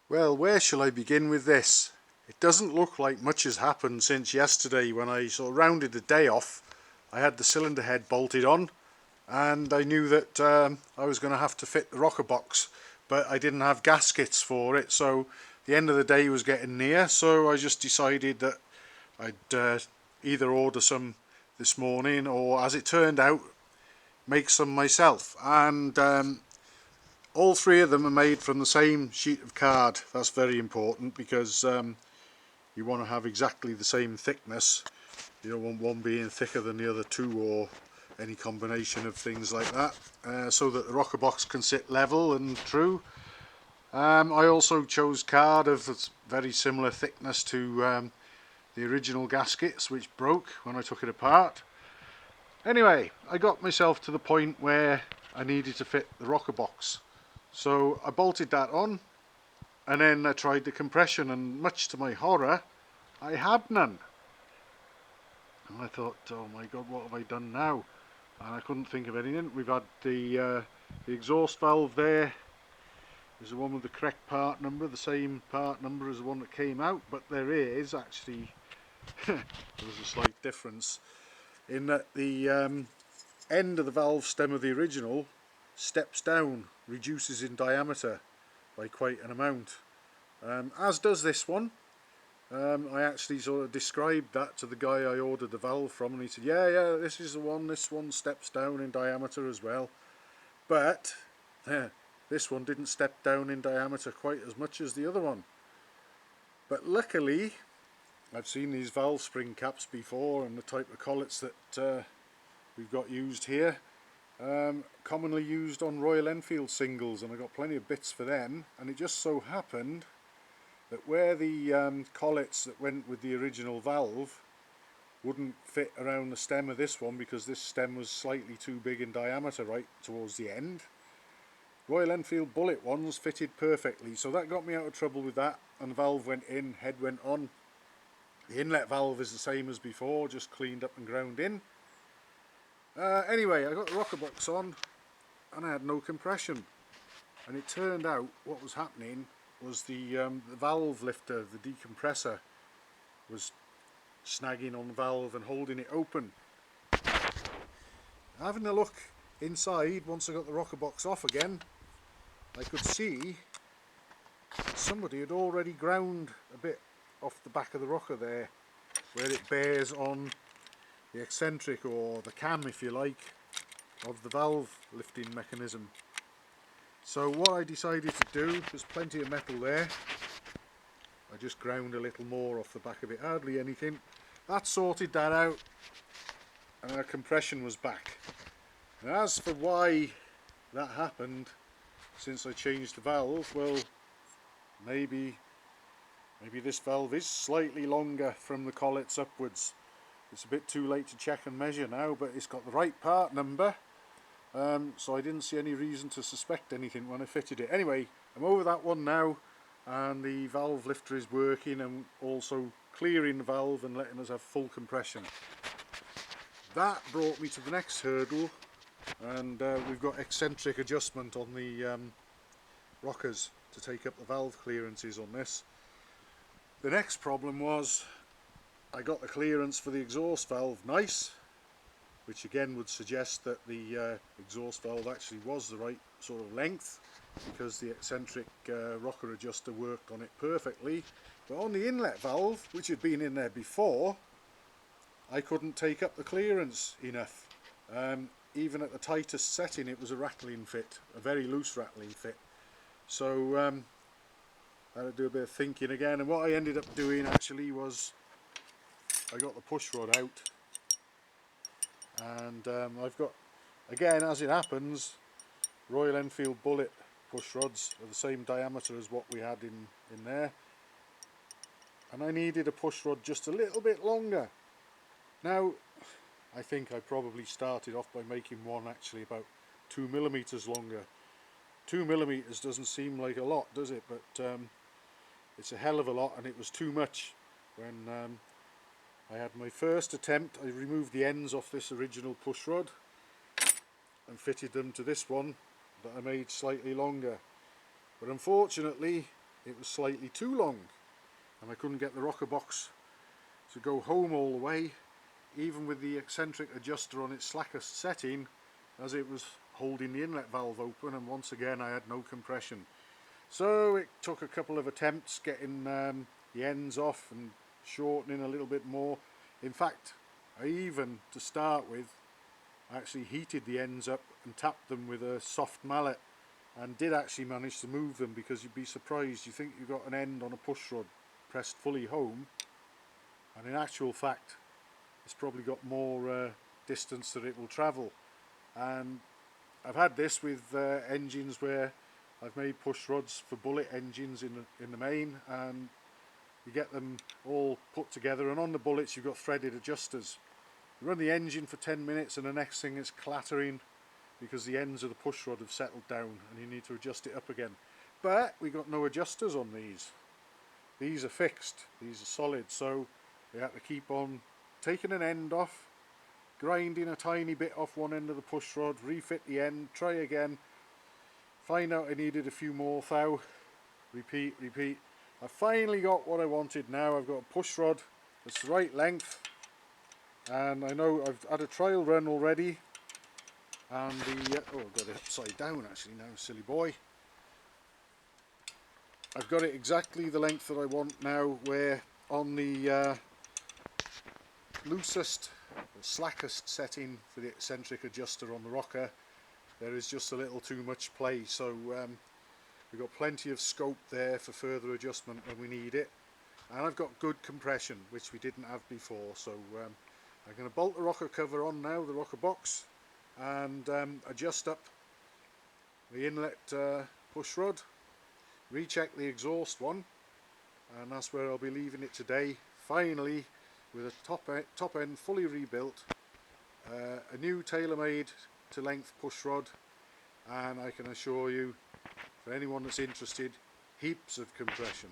Well, where shall I begin with this? It doesn't look like much has happened since yesterday when I sort of rounded the day off. I had the cylinder head bolted on and I knew that I was going to have to fit the rocker box, but I didn't have gaskets for it, so the end of the day was getting near, so I just decided that I'd either order some this morning or, as it turned out, make some myself. And all three of them are made from the same sheet of card. That's very important because you want to have exactly the same thickness. You don't want one being thicker than the other two or any combination of things like that, so that the rocker box can sit level and true. I also chose card of very similar thickness to the original gaskets, which broke when I took it apart. Anyway, I got myself to the point where I needed to fit the rocker box, so I bolted that on and then I tried the compression, and much to my horror I had none. And I thought, oh my god, what have I done now? And I couldn't think of anything. We've had the exhaust valve there is the one with the correct part number, the same part number as the one that came out, but there is actually there's a slight difference in that the end of the valve stem of the original steps down, reduces in diameter by quite an amount, as does this one. I actually sort of described that to the guy I ordered the valve from, and he said, yeah, this is the one, this one steps down in diameter as well. But this one didn't step down in diameter quite as much as the other one. But luckily, I've seen these valve spring caps before, and the type of collets that we've got used here, commonly used on Royal Enfield singles, and I got plenty of bits for them. And it just so happened that where the collets that went with the original valve wouldn't fit around the stem of this one, because this stem was slightly too big in diameter right towards the end, Royal Enfield bullet ones fitted perfectly, so that got me out of trouble with that. And the valve went in, head went on. The inlet valve is the same as before, just cleaned up and ground in. Anyway, I got the rocker box on and I had no compression, and it turned out what was happening was the valve lifter, the decompressor, was snagging on the valve and holding it open. Having a look inside, once I got the rocker box off again, I could see that somebody had already ground a bit off the back of the rocker there, where it bears on the eccentric, or the cam if you like, of the valve lifting mechanism. So what I decided to do, there's plenty of metal there, I just ground a little more off the back of it, hardly anything. That sorted that out, and our compression was back. And as for why that happened since I changed the valve, well, maybe this valve is slightly longer from the collets upwards. It's a bit too late to check and measure now, but it's got the right part number, so I didn't see any reason to suspect anything when I fitted it. Anyway, I'm over that one now, and the valve lifter is working and also clearing the valve and letting us have full compression. That brought me to the next hurdle, and we've got eccentric adjustment on the rockers to take up the valve clearances on this. The next problem was I got the clearance for the exhaust valve nice, which again would suggest that the exhaust valve actually was the right sort of length, because the eccentric rocker adjuster worked on it perfectly. But on the inlet valve, which had been in there before, I couldn't take up the clearance enough. Even at the tightest setting, it was a rattling fit, a very loose rattling fit. So I had to do a bit of thinking again, and what I ended up doing actually was I got the push rod out, and I've got, again as it happens, Royal Enfield bullet push rods are the same diameter as what we had in there, and I needed a push rod just a little bit longer. Now I think I probably started off by making one actually about 2mm longer. 2mm doesn't seem like a lot, does it? But it's a hell of a lot, and it was too much. When I had my first attempt, I removed the ends off this original push rod and fitted them to this one that I made slightly longer. But unfortunately, it was slightly too long, and I couldn't get the rocker box to go home all the way, even with the eccentric adjuster on its slackest setting, as it was holding the inlet valve open, and once again I had no compression. So it took a couple of attempts getting the ends off and shortening a little bit more. In fact, I even, to start with, actually heated the ends up and tapped them with a soft mallet, and did actually manage to move them, because you'd be surprised. You think you've got an end on a push rod pressed fully home, and in actual fact it's probably got more distance that it will travel. And I've had this with engines where I've made push rods for bullet engines in the main, and you get them all put together, and on the bullets you've got threaded adjusters. You run the engine for 10 minutes and the next thing it's clattering because the ends of the push rod have settled down and you need to adjust it up again. But we got no adjusters on these. These are fixed, these are solid, so we have to keep on taking an end off, grinding a tiny bit off one end of the push rod, refit the end, try again, find out I needed a few more thou, repeat. I finally got what I wanted now. I've got a push rod that's the right length, and I know I've had a trial run already, and oh, I've got it upside down actually now, silly boy. I've got it exactly the length that I want now, where on the loosest or slackest setting for the eccentric adjuster on the rocker, there is just a little too much play, so we've got plenty of scope there for further adjustment when we need it, and I've got good compression, which we didn't have before. So I'm going to bolt the rocker cover on now, the rocker box, and adjust up the inlet push rod, recheck the exhaust one, and that's where I'll be leaving it today, finally, with a top end fully rebuilt, a new tailor-made to length push rod, and I can assure you, for anyone that's interested, heaps of compression.